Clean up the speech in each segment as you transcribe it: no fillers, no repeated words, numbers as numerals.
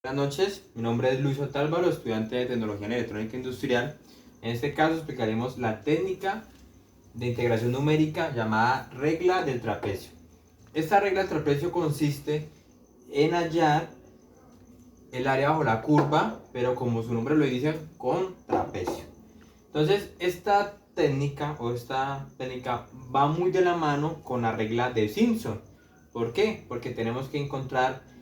Buenas noches, mi nombre es Luis Otálvaro, estudiante de Tecnología en Electrónica Industrial. En este caso explicaremos la técnica de integración numérica llamada regla del trapecio. Esta regla del trapecio consiste en hallar el área bajo la curva, pero como su nombre lo dice, con trapecio. Entonces, esta técnica va muy de la mano con la regla de Simpson. ¿Por qué? Porque tenemos que encontrar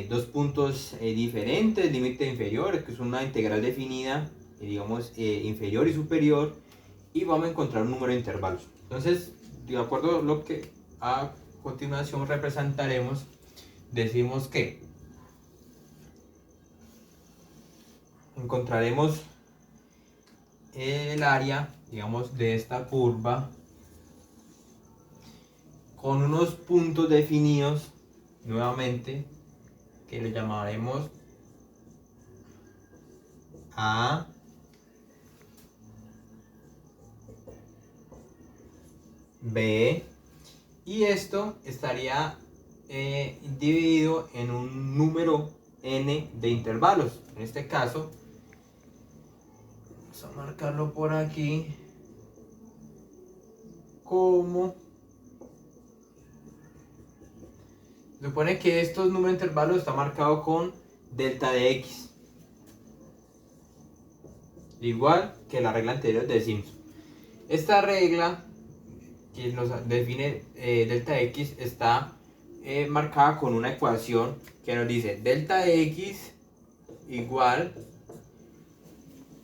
dos puntos diferentes, límite inferior, que es una integral definida, digamos, inferior y superior, y vamos a encontrar un número de intervalos. Entonces, de acuerdo a lo que a continuación representaremos, decimos que encontraremos el área, digamos, de esta curva con unos puntos definidos nuevamente que le llamaremos A, B, y esto estaría dividido en un número n de intervalos. En este caso, vamos a marcarlo por aquí como... Se supone que estos números de intervalos están marcados con delta de x, igual que la regla anterior de Simpson. Esta regla que nos define delta x está marcada con una ecuación que nos dice delta de x igual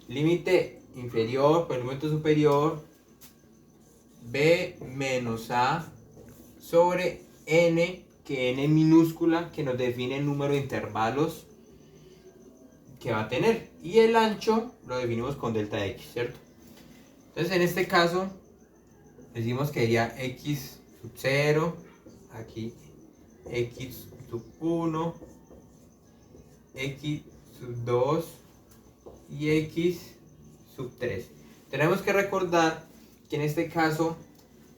límite inferior por el límite superior b menos a sobre n, que n minúscula, que nos define el número de intervalos que va a tener, y el ancho lo definimos con delta x, ¿cierto? Entonces en este caso decimos que sería x sub 0, aquí x sub 1, x sub 2 y x sub 3. Tenemos que recordar que en este caso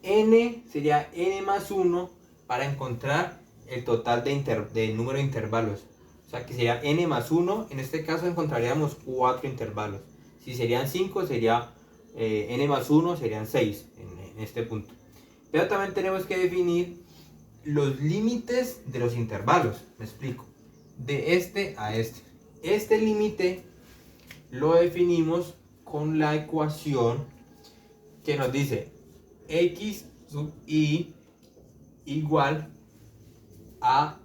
n sería n más 1 para encontrar el total de número de intervalos. O sea que sería n más 1, en este caso encontraríamos 4 intervalos. Si serían 5 sería n más 1 serían 6 en este punto. Pero también tenemos que definir los límites de los intervalos. Me explico. De este a este. Este límite lo definimos con la ecuación que nos dice x sub i igual a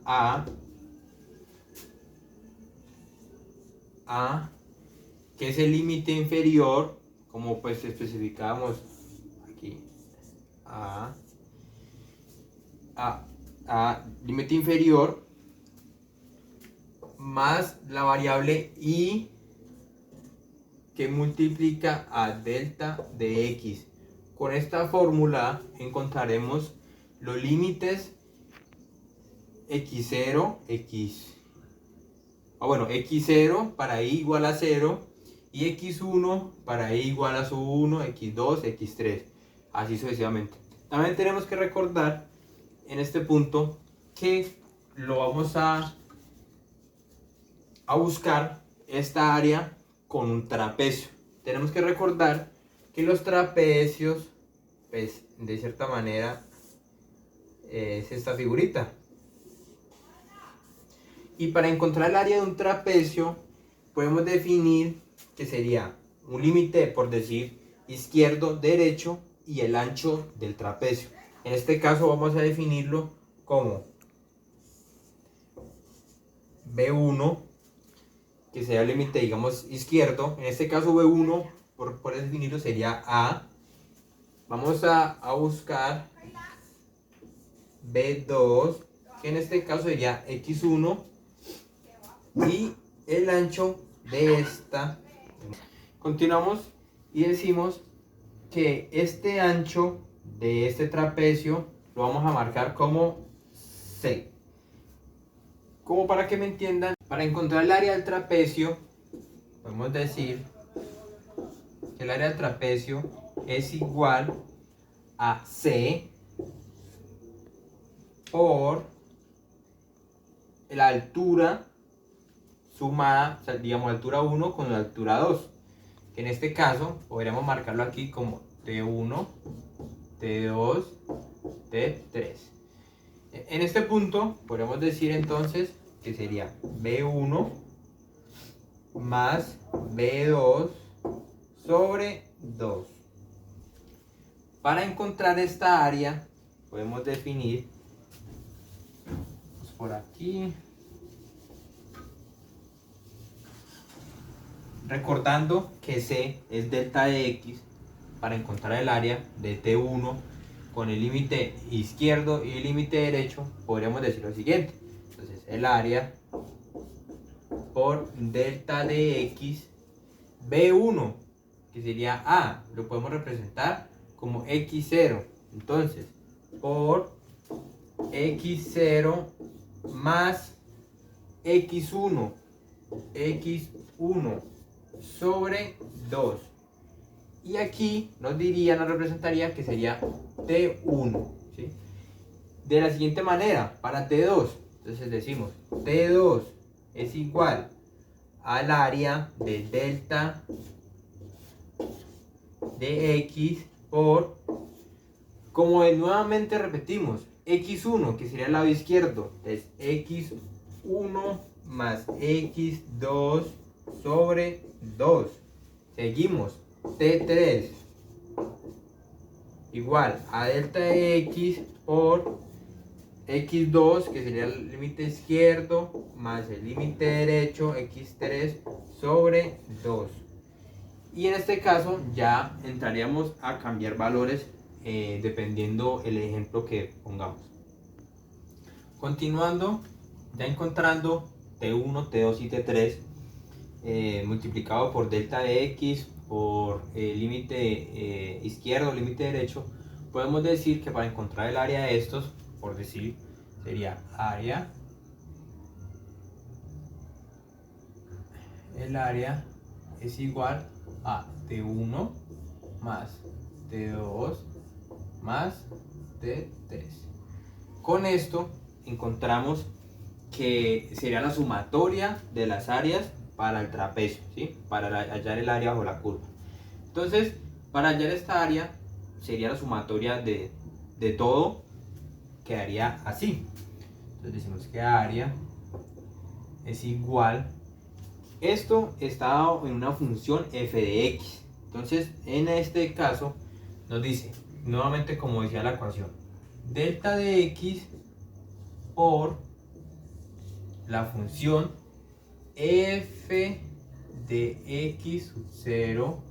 que es el límite inferior, como pues especificamos aquí, a límite inferior más la variable i que multiplica a delta de x. Con esta fórmula encontraremos los límites x0, x0 para i igual a 0 y x1 para i igual a sub 1, x2, x3, así sucesivamente. También tenemos que recordar en este punto que lo vamos a buscar esta área con un trapecio. Tenemos que recordar que los trapecios, pues de cierta manera, es esta figurita. Y para encontrar el área de un trapecio, podemos definir que sería un límite, por decir, izquierdo, derecho y el ancho del trapecio. En este caso vamos a definirlo como B1, que sería el límite, digamos, izquierdo. En este caso B1, por definirlo, sería A. Vamos a buscar B2, que en este caso sería X1, y el ancho de esta. Continuamos y decimos que este ancho de este trapecio lo vamos a marcar como C. Como para que me entiendan, para encontrar el área del trapecio, podemos decir que el área del trapecio es igual a C por la altura sumada, o sea, digamos altura 1 con la altura 2. En este caso podríamos marcarlo aquí como T1, T2, T3. En este punto podríamos decir entonces que sería B1 más B2 sobre 2. Para encontrar esta área podemos definir por aquí, recordando que C es delta de X. Para encontrar el área de T1 con el límite izquierdo y el límite derecho, podríamos decir lo siguiente. Entonces el área por delta de X B1, que sería A, lo podemos representar como X0. Entonces por X0 más X1 sobre 2. Y aquí nos representaría que sería T1, ¿sí? De la siguiente manera, para T2, entonces decimos T2 es igual al área de delta de X por, como nuevamente repetimos, X1, que sería el lado izquierdo, es X1 más X2 sobre 2. Seguimos, T3 igual a delta de X por X2, que sería el límite izquierdo, más el límite derecho, X3 sobre 2. Y en este caso ya entraríamos a cambiar valores dependiendo el ejemplo que pongamos. Continuando, ya encontrando T1, T2 y T3 multiplicado por delta de X por el límite izquierdo, límite derecho, podemos decir que para encontrar el área de estos, por decir, sería área, el área es igual a T1 más T2 más T3. Con esto encontramos que sería la sumatoria de las áreas para el trapecio, ¿sí? Para hallar el área bajo la curva. Entonces, para hallar esta área sería la sumatoria de todo, quedaría así. Entonces decimos que área es igual, esto está en una función f de x. Entonces en este caso nos dice, nuevamente como decía la ecuación, delta de x por la función f de x sub 0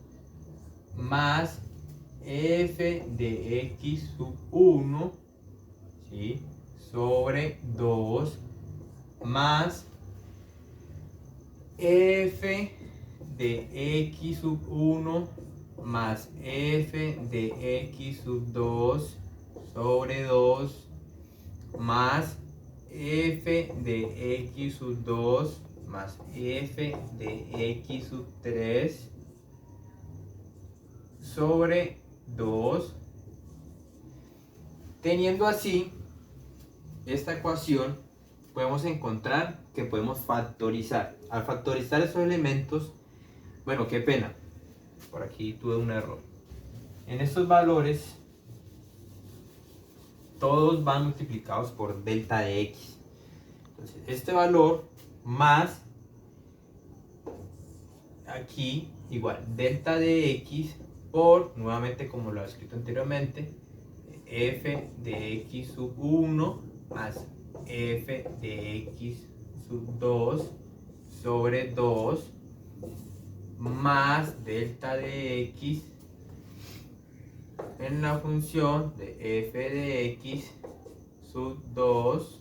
más f de x sub 1, ¿sí? Sobre 2 más f de x sub 1 más f de x sub 2 sobre 2 más f de x sub 2 más f de x sub 3 sobre 2. Teniendo así esta ecuación, podemos encontrar que podemos factorizar. Al factorizar esos elementos, bueno, qué pena, por aquí tuve un error. En estos valores, todos van multiplicados por delta de x. Entonces, este valor más aquí igual delta de x por, nuevamente como lo he escrito anteriormente, f de x sub 1 más f de x sub 2 sobre 2 más delta de x en la función de f de x sub 2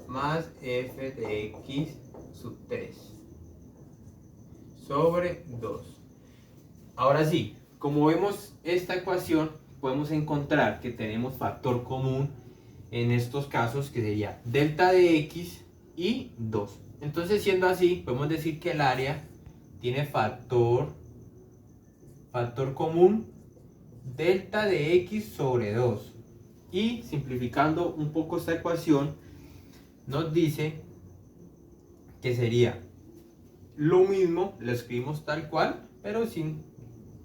más f de x sub 3 sobre 2. Ahora sí, como vemos esta ecuación, podemos encontrar que tenemos factor común en estos casos, que sería delta de x y 2. Entonces, siendo así, podemos decir que el área tiene factor común delta de x sobre 2. Y simplificando un poco esta ecuación, nos dice que sería lo mismo, lo escribimos tal cual, pero sin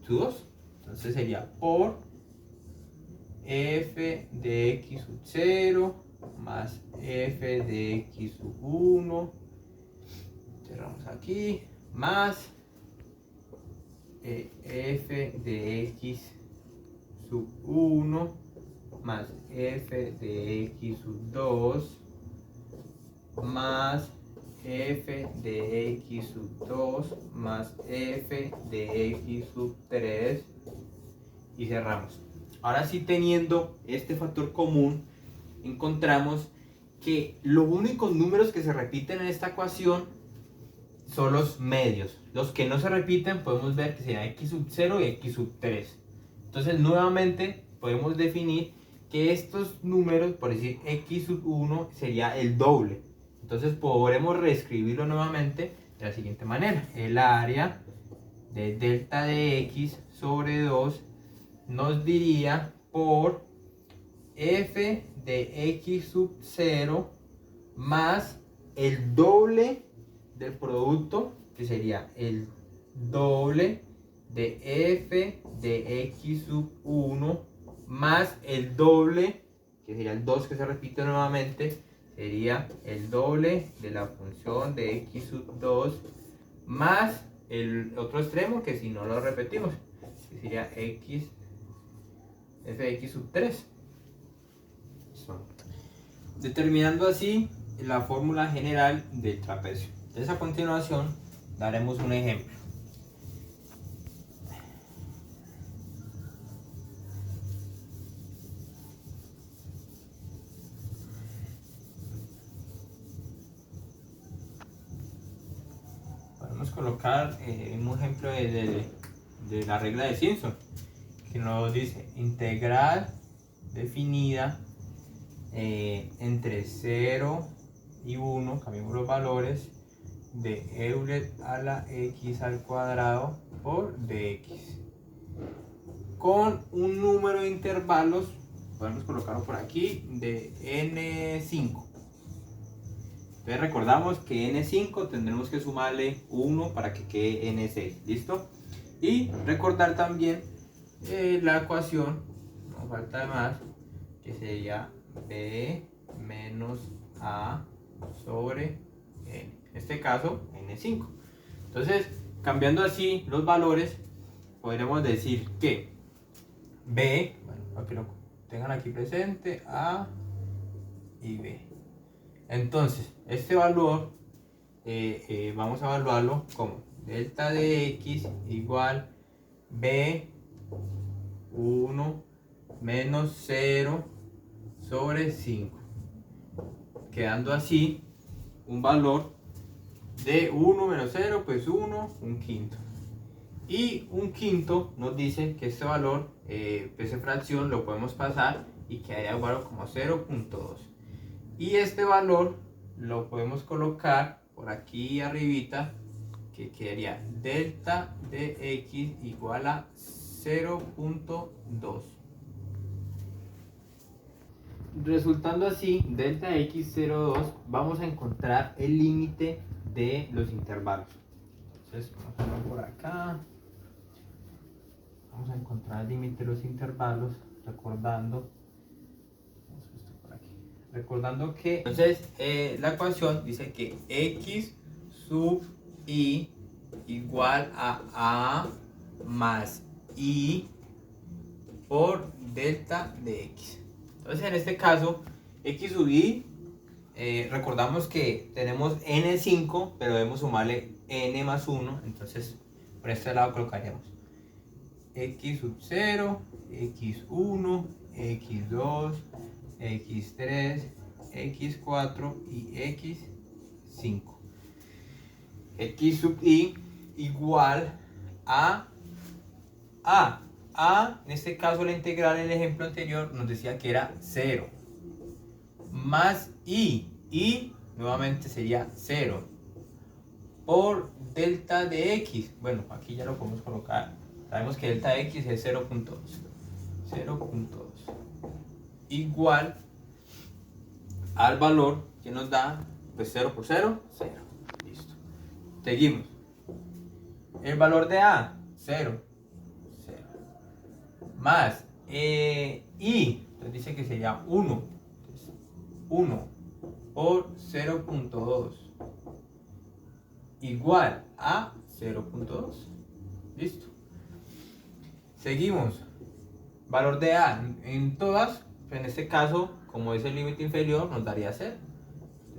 su 2. Entonces sería por f de x sub 0 más f de x sub 1, cerramos aquí, más f de x sub 1 más f de x sub 2 más f de x sub 2 más f de x sub 3 y cerramos. Ahora sí, teniendo este factor común, encontramos que los únicos números que se repiten en esta ecuación son los medios. Los que no se repiten podemos ver que sería x sub 0 y x sub 3. Entonces nuevamente podemos definir que estos números, por decir x sub 1, sería el doble. Entonces podremos reescribirlo nuevamente de la siguiente manera. El área de delta de x sobre 2 nos diría por f de x sub 0 más el doble del producto, que sería el doble de f de x sub 1 más el doble, que sería el 2 que se repite nuevamente, sería el doble de la función de x sub 2 más el otro extremo, que si no lo repetimos, que sería f de x sub 3. Determinando así la fórmula general del trapecio. Entonces a continuación daremos un ejemplo. Podemos colocar un ejemplo de la regla de Simpson, que nos dice integral definida entre 0 y 1, cambiamos los valores, de Euler a la x al cuadrado por dx. Con un número de intervalos, podemos colocarlo por aquí, de n5. Entonces recordamos que n5 tendremos que sumarle 1 para que quede n6, ¿listo? Y recordar también la ecuación, no falta más, que sería b menos a sobre n. En este caso, n5. Entonces, cambiando así los valores, podremos decir que b, bueno, para que lo tengan aquí presente, a y b. Entonces, este valor vamos a evaluarlo como delta de x igual b1 menos 0 sobre 5, quedando así un valor de 1 menos 0, pues 1, un quinto. Y un quinto nos dice que este valor, esa fracción, lo podemos pasar y que haya igual como 0.2. Y este valor lo podemos colocar por aquí arribita, que quedaría delta de x igual a 0.2. Resultando así, delta de x 0,2, vamos a encontrar el límite de los intervalos. Entonces, vamos a ver por acá. Vamos a encontrar el límite de los intervalos, recordando que entonces la ecuación dice que x sub i igual a más i por delta de x. Entonces en este caso x sub i, recordamos que tenemos n5, pero debemos sumarle n más 1, entonces por este lado colocaríamos x sub 0, x1, x2, x3, x4 y x5. X sub i igual a en este caso la integral en el ejemplo anterior nos decía que era 0, más i nuevamente sería 0, por delta de x. Bueno, aquí ya lo podemos colocar. Sabemos que delta de x es 0.2. Igual al valor que nos da, pues 0 por 0, 0. Seguimos. El valor de A, 0. Más I, entonces dice que sería 1. 1 por 0.2 igual a 0.2. Listo. Seguimos. Valor de A en todas, en este caso, como es el límite inferior, nos daría 0.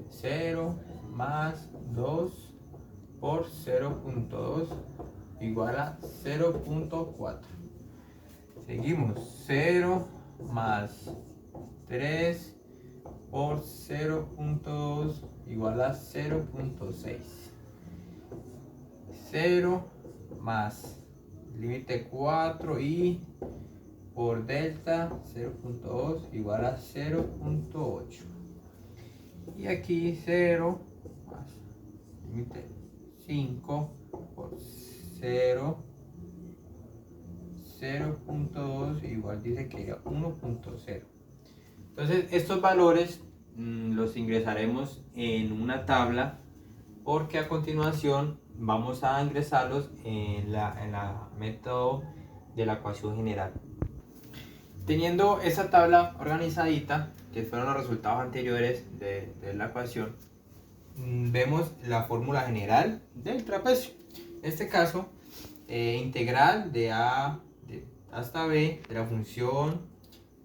0 más 2 por 0.2 igual a 0.4. Seguimos. 0 más 3 por 0.2 igual a 0.6. 0 más límite 4 y por delta 0.2 igual a 0.8. Y aquí 0 más límite 5 por 0.2 igual dice que era 1.0. Entonces estos valores los ingresaremos en una tabla, porque a continuación vamos a ingresarlos en la método de la ecuación general. Teniendo esa tabla organizadita, que fueron los resultados anteriores de la ecuación, vemos la fórmula general del trapecio. En este caso, integral de A hasta B de la función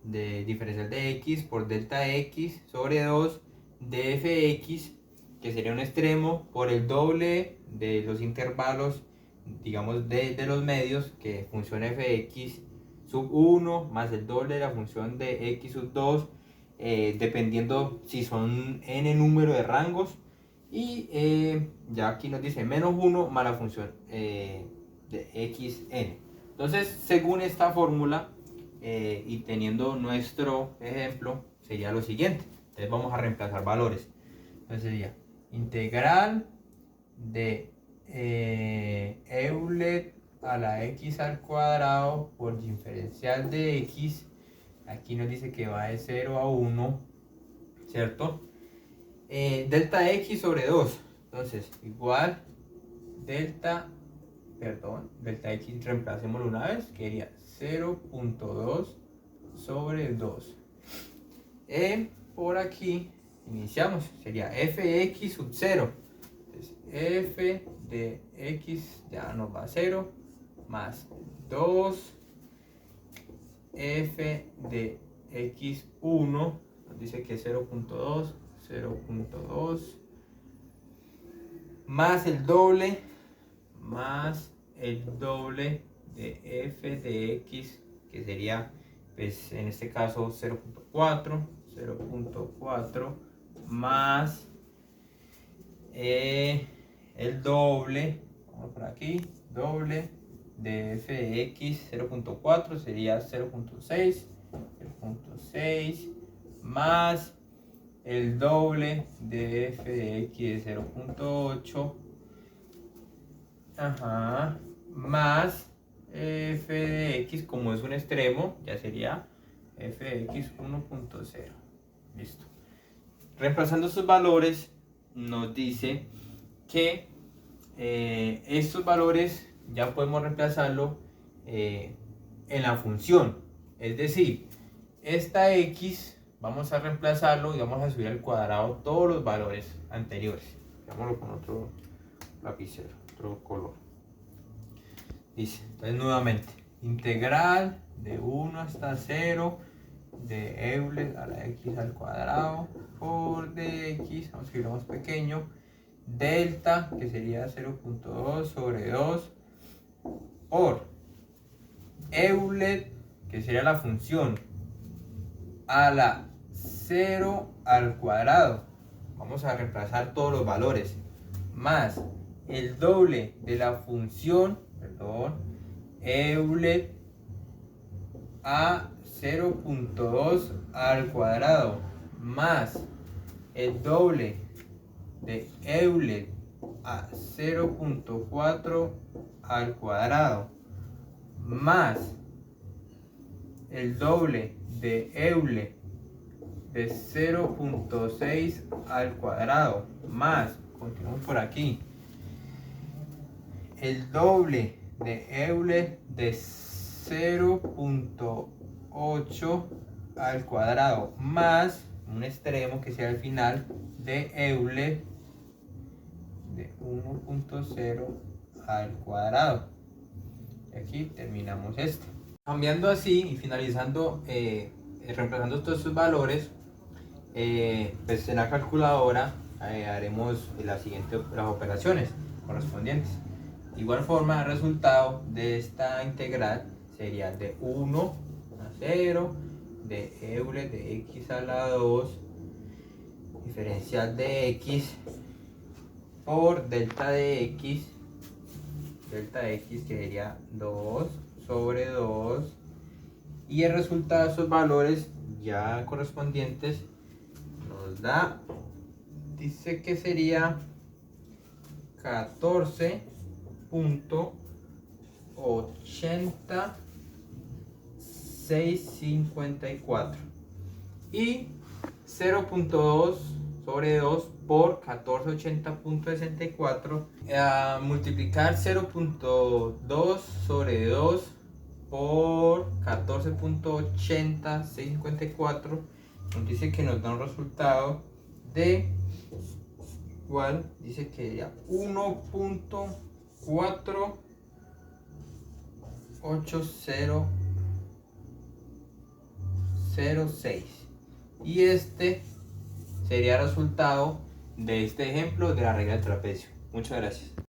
de diferencial de x por delta x sobre 2 de fx, que sería un extremo, por el doble de los intervalos, digamos, de los medios, que función fx sub 1 más el doble de la función de x sub 2, dependiendo si son n número de rangos, y ya aquí nos dice menos 1 más la función de xn. Entonces, según esta fórmula, y teniendo nuestro ejemplo, sería lo siguiente. Entonces vamos a reemplazar valores. Entonces sería integral de Euler a la x al cuadrado por diferencial de x. Aquí nos dice que va de 0 a 1, ¿cierto? Delta x sobre 2. Entonces, igual delta x, reemplacémoslo una vez, que sería 0.2 sobre 2. Por aquí iniciamos, sería fx sub 0. Entonces, f de x ya nos va a 0, más 2 f de x1, nos dice que es 0.2, más el doble de f de x, que sería, pues en este caso 0.4 más el doble, vamos por aquí, doble de f de x, 0.4 sería 0.6 más el doble de f de x de 0.8, más f de x, como es un extremo, ya sería f de x 1.0. Listo. Reemplazando estos valores, nos dice que estos valores ya podemos reemplazarlo en la función. Es decir, esta x vamos a reemplazarlo y vamos a subir al cuadrado todos los valores anteriores. Hagámoslo con otro lapicero, otro color. Dice, entonces nuevamente, integral de 1 hasta 0 de Euler a la x al cuadrado por dx, vamos a escribirlo más pequeño, delta, que sería 0.2 sobre 2, por Euler, que sería la función, a la 0 al cuadrado, vamos a reemplazar todos los valores, más el doble de la función, Euler a 0.2 al cuadrado, más el doble de Euler a 0.4 al cuadrado, más el doble de Euler de 0.6 al cuadrado, más, continuamos por aquí, el doble de Euler de 0.8 al cuadrado más un extremo que sea el final de Euler de 1.0 al cuadrado. Y aquí terminamos esto. Cambiando así y finalizando, reemplazando todos estos valores, pues en la calculadora haremos las operaciones correspondientes. De igual forma, el resultado de esta integral sería de 1 a 0 de Euler de x a la 2 diferencial de x por delta de x que sería 2 sobre 2, y el resultado de esos valores ya correspondientes nos da, dice que sería 14.8654 y 0.2 sobre 2 por 1480.64, multiplicar 0.2 sobre 2 por 14.80654 nos dice que nos da un resultado de igual, dice que sería 1.48006, y este sería el resultado de este ejemplo de la regla del trapecio. Muchas gracias.